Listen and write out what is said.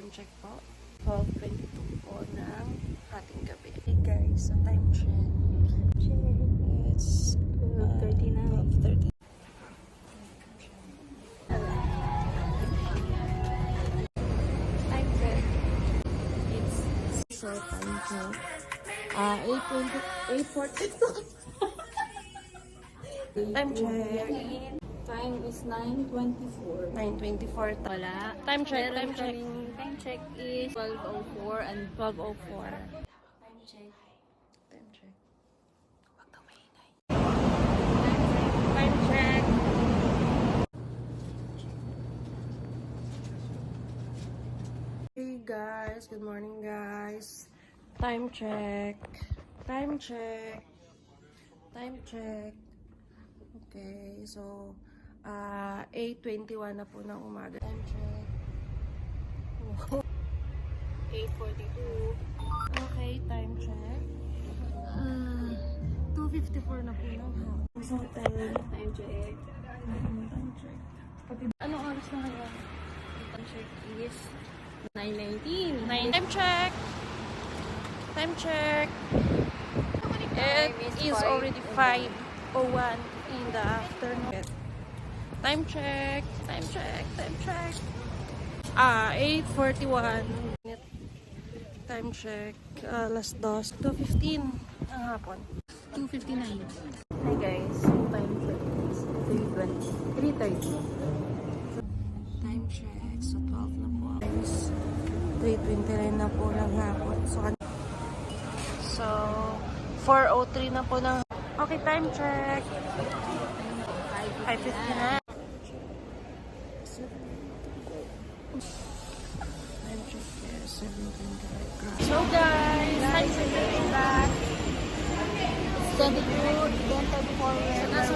time check po. 12:22 po ng ating gabi. Hey guys, sa time check. It's 12:30 na. 12:30. Time check. It's so time check. 8:42. Time check. Time is 9:24. 9:24. Wala. Time check. Time check. Time check is 12:04 and 12:04. Time check. Time check. Huwag daw maingay. Time check. Hey guys, good morning guys. Time check. Time check. Time check. Okay, so 8:21 na po ng umaga. Time check. 8:42. Okay, time check. 2:54 na po ng hapon. So, Time check. time check. Anong oras na ngayon? Time check is 9:19. Time check. Time check. It is already 5:01 in the afternoon. Time check. Time check. Time check. 8:41. Time check. Alas 2:15 ang hapon. 2:59. Hi guys, time check is 3:30. Time check. So, 12 na po. Guys, 3:29 na po ng hapon. So 4:03 na po ng... Okay, time check. 5:50 na. Time check here, 7:25. So guys, time check is back. 22, then 34. Nasa